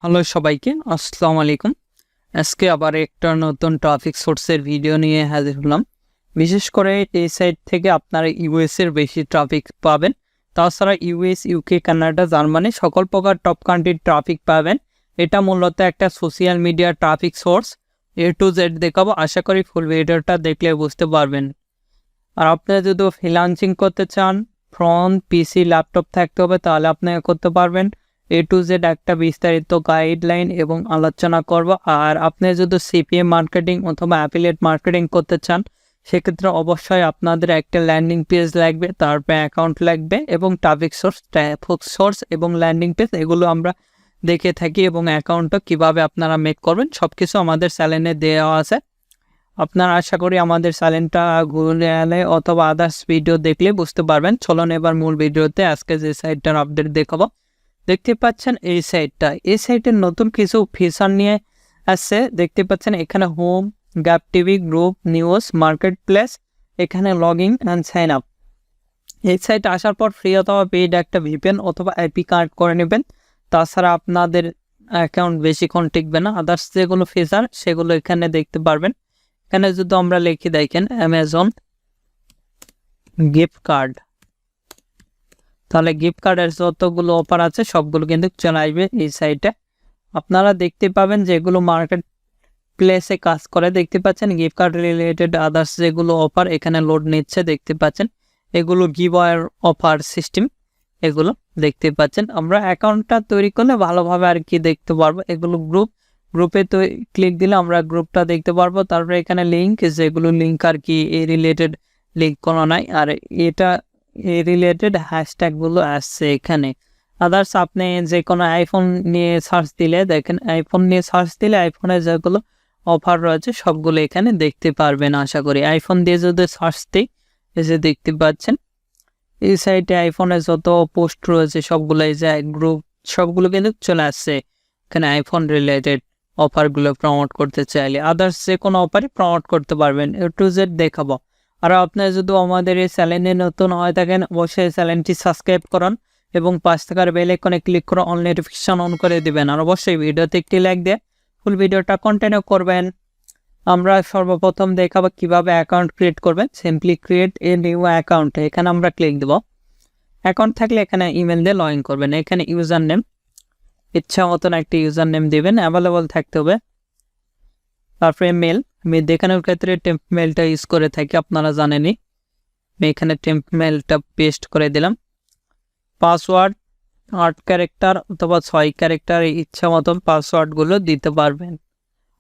Hello সবাইকে, আসসালামু আলাইকুম। আজকে আবার একটা নতুন ট্রাফিক সোর্সের ভিডিও নিয়ে হাজির হলাম। বিশেষ করে এই সাইট থেকে আপনারা ইউএসের বেশি ট্রাফিক পাবেন। তাছাড়া ইউএস, ইউকে, কানাডা, জার্মানি সকল প্রকার টপ কান্ট্রির ট্রাফিক পাবেন। এটা মূলত একটা social media traffic source. A to Z দেখাবো, আশা করি ফুল ভিডিওটা দেখলে বুঝতে পারবেন। আর আপনারা যদি ফ্রিল্যান্সিং করতে চান, ফোন, পিসি, ল্যাপটপ থাকতে হবে, তাহলে আপনারা করতে পারবেন। A to Z একটা বিস্তারিত গাইডলাইন এবং আলোচনা করব। আর আপনি যদি CPA মার্কেটিং অথবা অ্যাফিলিয়েট মার্কেটিং করতে চান, সেক্ষেত্রে অবশ্যই আপনাদের একটা ল্যান্ডিং পেজ লাগবে, তারপরে অ্যাকাউন্ট লাগবে এবং ট্রাফিক সোর্স এবং ল্যান্ডিং পেজ এগুলো আমরা দেখে থাকি এবং অ্যাকাউন্টটা কিভাবে আপনারা মেক করবেন সব কিছু আমাদের চ্যানেলে দেওয়া আছে। আপনারা আশা করি আমাদের চ্যানেলটা ঘুরে এলে অথবা আদার্স ভিডিও দেখলে বুঝতে পারবেন। চলুন এবার মূল ভিডিওতে আজকে যে সাইটটার আপডেট দেখাবো। দেখতে পাচ্ছেন এই সাইটের নতুন কিছু ফিচার নিয়ে আসছে। দেখতে পাচ্ছেন এখানে home, gap TV, group, news, market place, এখানে লগইন অ্যান্ড সাইন আপ। এই সাইটে আসার পর ফ্রি অথবা পেইড একটা ভিপিএন অথবা আইপি কানেক্ট করে নেবেন। তাছাড়া আপনাদের অ্যাকাউন্ট বেশিক্ষণ টিকবে না। আদার্স যেগুলো ফিচার সেগুলো এখানে দেখতে পারবেন। এখানে যদি আমরা লিখে দেখেন অ্যামাজন গিফট কার্ড, তাহলে গিফট কার্ডের যতগুলো অফার আছে সবগুলো কিন্তু চলে আসবে এই সাইটে। আপনারা দেখতে পাবেন যেগুলো মার্কেট প্লেসে কাজ করে। দেখতে পাচ্ছেন গিফট কার্ড রিলেটেড আদার্স যেগুলো অফার এখানে লোড নিচ্ছে। দেখতে পাচ্ছেন এগুলো গিভওয়ের অফার সিস্টেম, এগুলো দেখতে পাচ্ছেন। আমরা অ্যাকাউন্টটা তৈরি করলে ভালোভাবে আর কি দেখতে পারবো। এগুলো গ্রুপে তো ক্লিক দিলে আমরা গ্রুপটা দেখতে পারবো। তারপরে এখানে লিঙ্ক, যেগুলো লিঙ্ক আর কি এই রিলেটেড লিঙ্ক কোনো নাই। আর এটা এই রিলেটেড হ্যাশট্যাগুলো আসছে এখানে। আদার্স আপনি যে কোনো আইফোন নিয়ে সার্চ দিলে দেখেন, আইফোন নিয়ে সার্চ দিলে আইফোনে যেগুলো অফার রয়েছে সবগুলো এখানে দেখতে পারবেন আশা করি। আইফোন দিয়ে যদি সার্চ দিই, এই যে দেখতে পাচ্ছেন এই সাইটে আইফোনের যত পোস্ট রয়েছে সবগুলো, এই যে গ্রুপ সবগুলো কিন্তু চলে আসছে এখানে। আইফোন রিলেটেড অফারগুলো প্রমোট করতে চাইলে আদার্স যে কোনো অফারই প্রমোট করতে পারবেন। A to Z দেখাবো। আর আপনারা যদি আমাদের এই চ্যানেলে নতুন হয়ে থাকেন, অবশ্যই চ্যানেলটি সাবস্ক্রাইব করুন এবং পাশ থাকার বেল আইকনে ক্লিক করে অল নোটিফিকেশন অন করে দিবেন। আর অবশ্যই ভিডিওতে একটি লাইক দিয়ে ফুল ভিডিওটা কন্টিনিউ করবেন। আমরা সর্বপ্রথম দেখাবো কিভাবে অ্যাকাউন্ট ক্রিয়েট করবেন। Simply create a new account, এখানে আমরা ক্লিক দেব। অ্যাকাউন্ট থাকলে এখানে ইমেল দিয়ে লগ ইন করবেন। এখানে ইউজার নেম, ইচ্ছা মতন একটা ইউজার নেম দেবেন, অ্যাভেলেবল থাকতে হবে। তারপরে মেল, আমি দেখানোর ক্ষেত্রে টেম্প মেলটা ইউজ করে থাকি, আপনারা জানেনই। আমি এখানে টেম্প মেলটা পেস্ট করে দিলাম। পাসওয়ার্ড 8 ক্যারেক্টার অথবা 6 ক্যারেক্টার, ইচ্ছা মতন পাসওয়ার্ডগুলো দিতে পারবেন।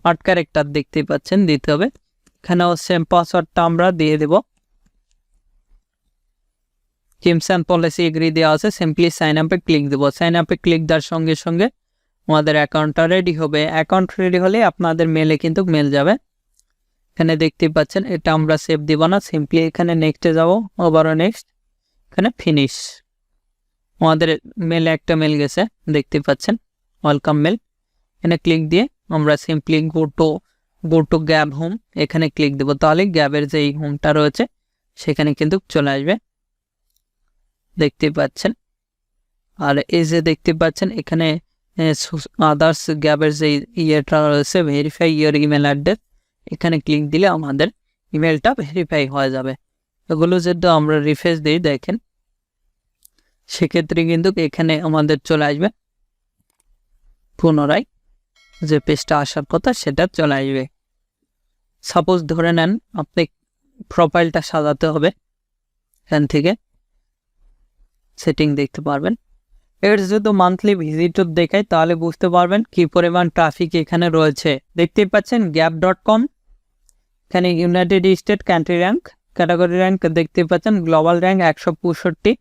8 ক্যারেক্টার দেখতেই পাচ্ছেন দিতে হবে। এখানেও সেম পাসওয়ার্ডটা আমরা দিয়ে দেব। টিমস অ্যান্ড পলিসি এগ্রি দেওয়া আছে। সিম্পলি সাইন আপে ক্লিক দেবো। সাইন আপে ক্লিক দেওয়ার সঙ্গে সঙ্গে আমাদের অ্যাকাউন্টটা রেডি হবে। অ্যাকাউন্ট রেডি হলে আপনাদের মেলে কিন্তু মেল যাবে। এখানে দেখতেই পাচ্ছেন এটা আমরা সেভ দিব না, সিম্পলি এখানে নেক্সটে যাব, আবারও নেক্সট, এখানে ফিনিশ। আমাদের মেলে একটা মেল গেছে, দেখতে পাচ্ছেন ওয়েলকাম মেল। এখানে ক্লিক দিয়ে আমরা simply go to gab home, এখানে ক্লিক দেবো। তাহলে গ্যাবের যে হোমটা রয়েছে সেখানে কিন্তু চলে আসবে, দেখতে পাচ্ছেন। আর এই যে দেখতে পাচ্ছেন এখানে আদার্স গ্যাবের যে ইয়েটা রয়েছে, ভেরিফাই ইয়োর ইমেল অ্যাড্রেস, এখানে ক্লিক দিলে আমাদের ইমেলটা ভেরিফাই হয়ে যাবে। এগুলো যদি আমরা রিফ্রেশ দিই দেখেন, সেক্ষেত্রে কিন্তু এখানে আমাদের চলে আসবে পুনরায় যে পেজটা আসার কথা সেটা চলে আসবে। সাপোজ ধরে নেন আপনি প্রোফাইলটা সাজাতে হবে, এখান থেকে সেটিং দেখতে পারবেন। এর যদি মান্থলি ভিজিটর দেখায় তাহলে বুঝতে পারবেন কি পরিমাণ ট্রাফিক এখানে রয়েছে। দেখতেই পাচ্ছেন gap.com, এখানে United state country rank, category rank দেখতে পাচ্ছেন, গ্লোবাল র্যাঙ্ক 165,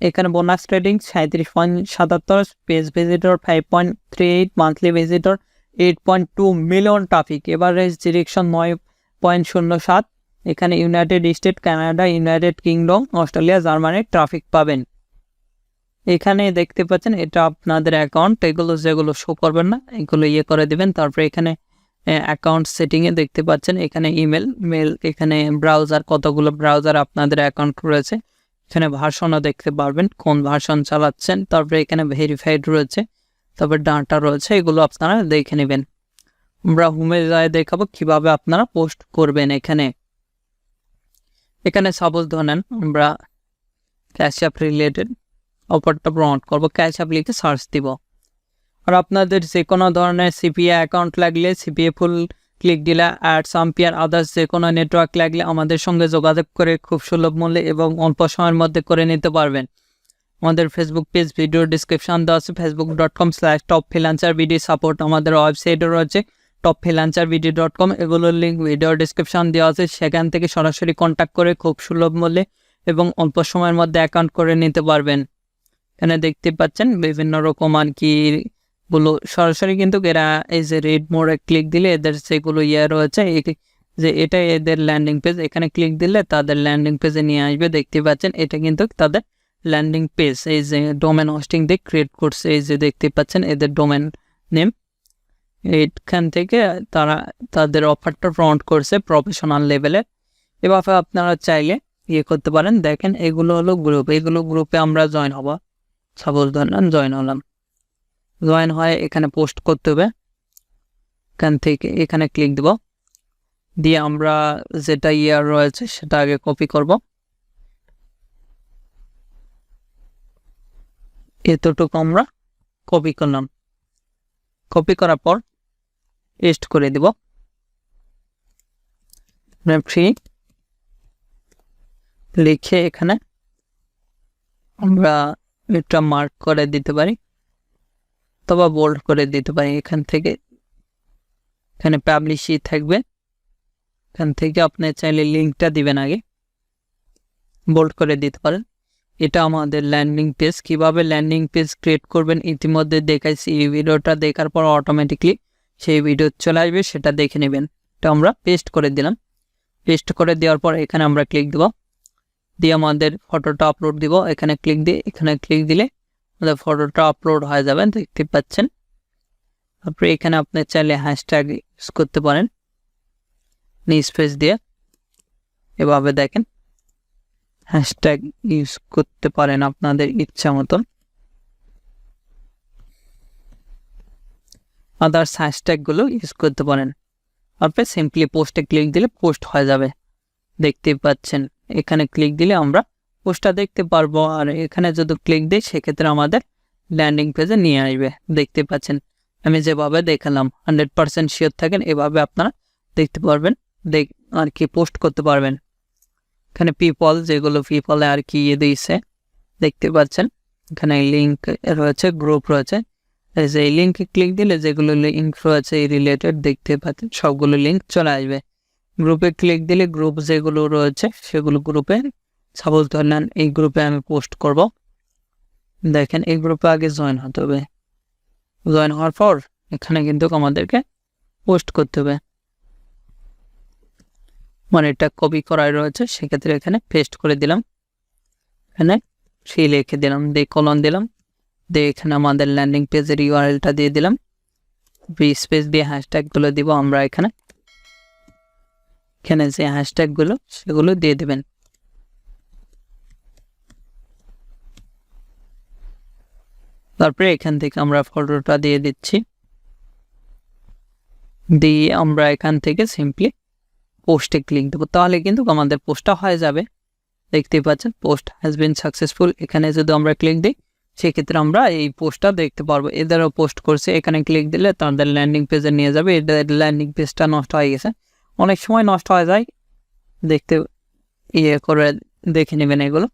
এখানে bonus rating 37.77, page visitor 5.38, monthly visitor 8.2 million, traffic average direction 9.07। এখানে United state, Canada, United kingdom, Australia, জার্মানির ট্রাফিক পাবেন। এখানে দেখতে পাচ্ছেন এটা আপনাদের অ্যাকাউন্ট, এগুলো যেগুলো শো করবেন না এগুলো ইয়ে করে দিবেন। তারপরে এখানে অ্যাকাউন্ট সেটিংয়ে দেখতে পাচ্ছেন এখানে ইমেল, মেল, এখানে ব্রাউজার, কতগুলো ব্রাউজার আপনাদের অ্যাকাউন্ট রয়েছে, এখানে ভার্সনও দেখতে পারবেন কোন ভার্সন চালাচ্ছেন। তারপরে এখানে ভেরিফাইড রয়েছে, তবে ডাটা রয়েছে, এগুলো আপনারা দেখে নেবেন। আমরা হোমে যাই দেখাবো কিভাবে আপনারা পোস্ট করবেন। এখানে সাপোজ ধরেন আমরা ক্যাশ অ্যাপ রিলেটেড অফারটা প্রমোট করবো, ক্যাশ অ্যাপ লিখে সার্চ দিব। আর আপনাদের যে কোনো ধরনের সিপিএ অ্যাকাউন্ট লাগলে সিপিএ ফুল ক্লিক দিলে অ্যাড সাম্পিয়ার আদার্স যে কোনো নেটওয়ার্ক লাগলে আমাদের সঙ্গে যোগাযোগ করে খুব সুলভ মূল্যে এবং অল্প সময়ের মধ্যে করে নিতে পারবেন। আমাদের ফেসবুক পেজ ভিডিও ডিসক্রিপশন দেওয়া আছে, facebook.com/topfreelancervd সাপোর্ট। আমাদের ওয়েবসাইটও রয়েছে topfreelancervd.com, এগুলোর লিঙ্ক ভিডিও ডিসক্রিপশন দেওয়া আছে। সেখান থেকে সরাসরি কন্ট্যাক্ট করে খুব সুলভ মূল্যে এবং অল্প সময়ের মধ্যে অ্যাকাউন্ট করে নিতে পারবেন। এখানে দেখতে পাচ্ছেন বিভিন্ন রকম আর কি গুলো সরাসরি কিন্তু এরা এই যে রেড মোড়ে ক্লিক দিলে এদের সেগুলো রয়েছে, যে এটা এদের ল্যান্ডিং পেজ। এখানে ক্লিক দিলে তাদের ল্যান্ডিং পেজে নিয়ে আসবে। দেখতে পাচ্ছেন এটা কিন্তু তাদের ল্যান্ডিং পেজ। এই যে ডোমেন হোস্টিং দিয়ে ক্রিয়েট করছে, এই যে দেখতে পাচ্ছেন এদের ডোমেন নেম। এইখান থেকে তারা তাদের অফারটা প্রমোট করছে প্রফেশনাল লেভেলে। এভাবে আপনারা চাইলে করতে পারেন। দেখেন এগুলো হলো গ্রুপ, এগুলো গ্রুপে আমরা জয়েন হব। সাপোজ ধরলাম জয়েন হলাম, জয়েন হয়ে এখানে পোস্ট করতে হবে। এখান থেকে এখানে ক্লিক দেব, দিয়ে আমরা যেটা রয়েছে সেটা আগে কপি করব। এতটুকু আমরা কপি করলাম। কপি করার পর পেস্ট করে দেব। ফ্রি লিখে এখানে আমরা এটা মার্ক করে দিতে পারি অথবা বোল্ড করে দিতে পারি। এখান থেকে এখানে পাবলিশই থাকবে। এখান থেকে আপনি চাইলে লিঙ্কটা দিবেন, আগে বোল্ড করে দিতে পারেন। এটা আমাদের ল্যান্ডিং পেজ। কিভাবে ল্যান্ডিং পেজ ক্রিয়েট করবেন ইতিমধ্যে দেখাইছি। এই ভিডিওটা দেখার পর অটোমেটিকলি সেই ভিডিও চলে আসবে, সেটা দেখে নেবেন। এটা আমরা পেস্ট করে দিলাম। পেস্ট করে দেওয়ার পর এখানে আমরা ক্লিক দেব, দিয়ে আমাদের ফটোটা আপলোড দিব। এখানে ক্লিক দিয়ে এখানে ক্লিক দিলে আমাদের ফটোটা আপলোড হয়ে যাবে, দেখতে পাচ্ছেন। তারপরে এখানে আপনি চাইলে হ্যাশট্যাগ ইউজ করতে পারেন স্পেস দিয়ে। এভাবে দেখেন হ্যাশট্যাগ ইউজ করতে পারেন আপনাদের ইচ্ছা মতন। আদার্স হ্যাশট্যাগুলো ইউজ করতে পারেন। আপনি সিম্পলি পোস্টে ক্লিক দিলে পোস্ট হয়ে যাবে, দেখতে পাচ্ছেন। এখানে ক্লিক দিলে আমরা পোস্টটা দেখতে পারবো। আর এখানে যদি ক্লিক দিই সেক্ষেত্রে আমাদের ল্যান্ডিং পেজে নিয়ে আসবে, দেখতে পাচ্ছেন। আমি যেভাবে দেখালাম 100% শিওর থাকেন, এভাবে আপনারা দেখতে পারবেন, আর কি পোস্ট করতে পারবেন। এখানে পিপল যেগুলো পিপলে আর কি দিয়েছে দেখতে পাচ্ছেন। এখানে লিঙ্ক রয়েছে, গ্রুপ রয়েছে। এই যে এই লিঙ্কে ক্লিক দিলে যেগুলো লিঙ্ক রয়েছে এই রিলেটেড দেখতে পাচ্ছেন সবগুলো লিঙ্ক চলে আসবে। গ্রুপে ক্লিক দিলে গ্রুপ যেগুলো রয়েছে সেগুলো গ্রুপে সাপোজ ধরেন এই গ্রুপে আমি পোস্ট করব। দেখেন এই গ্রুপে আগে জয়েন হতে হবে। জয়েন হওয়ার পর এখানে কিন্তু আমাদেরকে পোস্ট করতে হবে। মানে এটা কপি করাই রয়েছে, সেক্ষেত্রে এখানে পেস্ট করে দিলাম। এখানে সেই লিখে দিলাম, দিয়ে কলন দিলাম, দিয়ে এখানে আমাদের ল্যান্ডিং পেজের ইউআরএলটা দিয়ে দিলাম। স্পেস দিয়ে হ্যাশট্যাগুলো দিব আমরা। এখানে যে হ্যাশট্যাগুলো সেগুলো দিয়ে দেবেন। তারপরে এখান থেকে আমরা ফটোটা দিয়ে দিচ্ছি, দিয়ে আমরা এখান থেকে সিম্পলি পোস্টে ক্লিক দেবো। তাহলে কিন্তু আমাদের পোস্টটা হয়ে যাবে, দেখতে পাচ্ছেন পোস্ট হ্যাজ বিন সাকসেসফুল। এখানে যদি আমরা ক্লিক দিই সেক্ষেত্রে আমরা এই পোস্টটা দেখতে পারবো। এদেরও পোস্ট করছে, এখানে ক্লিক দিলে তাদের ল্যান্ডিং পেজে নিয়ে যাবে। এদের ল্যান্ডিং পেজটা নষ্ট হয়ে গেছে, অনেক সময় নষ্ট হয়ে যায়, দেখতে করে দেখে নেবেন এগুলো।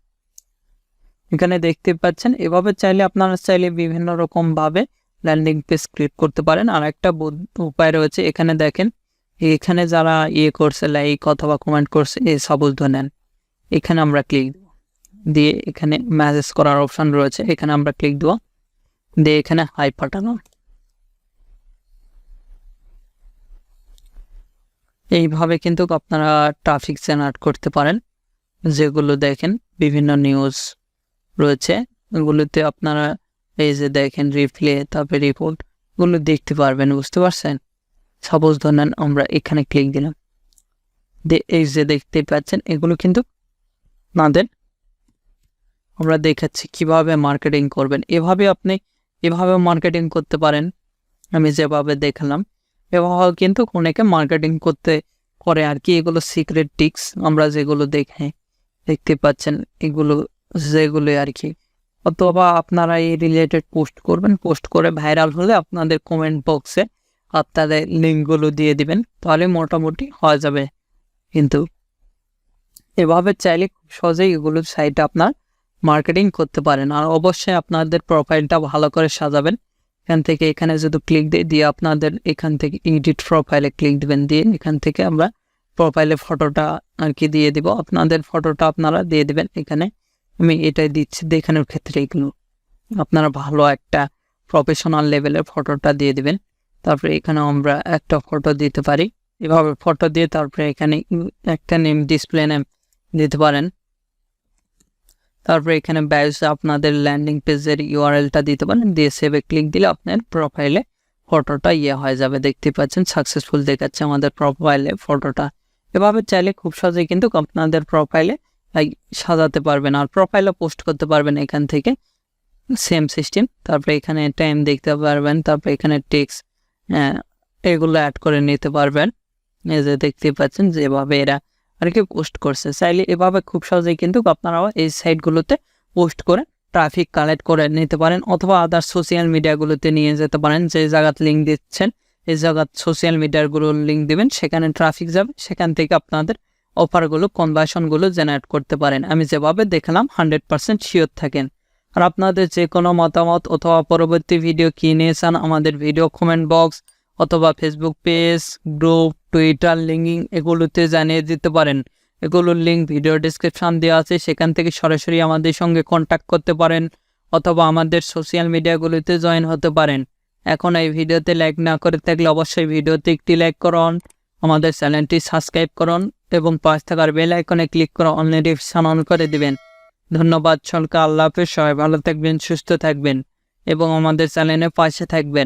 এখানে দেখতে পাচ্ছেন এভাবে চাইলে আপনারা চাইলে বিভিন্ন রকম ভাবে ল্যান্ডিং পেজ ক্রিয়েট করতে পারেন। আর একটা উপায় রয়েছে, এখানে দেখেন এখানে যারা করছে লাইক অথবা কমেন্ট করছে এই সাপোজ ধরেন এখানে আমরা ক্লিক দেব, দিয়ে এখানে মেসেজ করার অপশন রয়েছে, এখানে আমরা ক্লিক দেব, দিয়ে এখানে হাই পাঠানো। এইভাবে কিন্তু আপনারা ট্রাফিক জেনারেট করতে পারেন। যেগুলো দেখেন বিভিন্ন নিউজ রয়েছে ওগুলোতে আপনারা এই যে দেখেন রিপ্লে তারপরে রিপোর্ট গুলো দেখতে পারবেন, বুঝতে পারছেন। সাপোজ ধরেন আমরা এখানে ক্লিক দিলাম, এই যে দেখতে পাচ্ছেন এগুলো কিন্তু আপনাদের আমরা দেখাচ্ছি কিভাবে মার্কেটিং করবেন। এভাবে আপনি এভাবে মার্কেটিং করতে পারেন, আমি যেভাবে দেখলাম এভাবে কিন্তু অনেকে মার্কেটিং করে আর কি। এগুলো সিক্রেট টিক্স আমরা যেগুলো দেখতে পাচ্ছেন, এগুলো যেগুলো আর কি। অথবা আপনারা এই রিলেটেড পোস্ট করবেন, পোস্ট করে ভাইরাল হলে আপনাদের কমেন্ট বক্সে আপনাদের লিঙ্কগুলো দিয়ে দিবেন, তাহলে মোটামুটি হয়ে যাবে। কিন্তু এভাবে চাইলে খুব সহজেই এগুলো সাইটে আপনার মার্কেটিং করতে পারেন। আর অবশ্যই আপনাদের প্রোফাইলটা ভালো করে সাজাবেন। এখান থেকে এখানে যদি ক্লিক দিয়ে আপনাদের এখান থেকে এডিট প্রোফাইলে ক্লিক দিবেন, দিয়ে এখান থেকে আমরা প্রোফাইলে ফটোটা আর কি দিয়ে দিব। আপনাদের ফটোটা আপনারা দিয়ে দিবেন। এখানে আমি এটাই দিচ্ছি দেখানোর ক্ষেত্রে, এগুলো আপনারা ভালো একটা প্রফেশনাল লেভেলের ফটোটা দিয়ে দিবেন। তারপরে এখানে আমরা একটা ফটো দিতে পারি, এভাবে ফটো দিয়ে তারপরে এখানে একটা নেম, ডিসপ্লে নেম দিতে পারেন। তারপরে এখানে বায়োসে আপনাদের ল্যান্ডিং পেজের ইউআরএলটা দিতে পারেন, দিয়ে সেভে ক্লিক দিলে আপনার প্রোফাইলে ফটোটা হয়ে যাবে। দেখতে পাচ্ছেন সাকসেসফুল দেখাচ্ছে আমাদের প্রোফাইলে ফটোটা। এভাবে চাইলে খুব সহজেই কিন্তু আপনাদের প্রোফাইলে সাজাতে পারবেন আর প্রোফাইলে পোস্ট করতে পারবেন এখান থেকে, সেম সিস্টেম। তারপরে এখানে টাইম দেখতে পারবেন, তারপরে এখানে টেক্সট এগুলো অ্যাড করে নিতে পারবেন। এই যে দেখতে পাচ্ছেন যেভাবে এরা আর কি পোস্ট করছে। চাইলে এভাবে খুব সহজেই কিন্তু আপনারাও এই সাইটগুলোতে পোস্ট করে ট্রাফিক কালেক্ট করে নিতে পারেন, অথবা আদার সোশ্যাল মিডিয়াগুলোতে নিয়ে যেতে পারেন। যে জায়গাতে লিঙ্ক দিচ্ছেন এই জায়গার সোশ্যাল মিডিয়াগুলোর লিঙ্ক দিবেন, সেখানে ট্রাফিক যাবে, সেখান থেকে আপনাদের অফারগুলো, কনভার্সনগুলো জেনারেট করতে পারেন। আমি যেভাবে দেখলাম 100% শিওর থাকেন। আর আপনাদের যে কোনো মতামত অথবা পরবর্তী ভিডিও কী নিয়ে চান, আমাদের ভিডিও কমেন্ট বক্স অথবা Facebook page, group, Twitter linking এগুলোতে জানিয়ে দিতে পারেন। এগুলোর লিঙ্ক ভিডিও ডিসক্রিপশন দেওয়া আছে, সেখান থেকে সরাসরি আমাদের সঙ্গে কন্ট্যাক্ট করতে পারেন, অথবা আমাদের সোশ্যাল মিডিয়াগুলোতে জয়েন হতে পারেন। এখন এই ভিডিওতে লাইক না করে থাকলে অবশ্যই ভিডিওতে একটি লাইক করুন, আমাদের চ্যানেলটি সাবস্ক্রাইব করুন এবং পাশে থাকার বেল আইকনে ক্লিক করে অল নোটিফিকেশন অন করে দিবেন। ধন্যবাদ সকলকে। আল্লাহ হাফেজ। সবাই ভালো থাকবেন, সুস্থ থাকবেন এবং আমাদের চ্যানেলে পাশে থাকবেন।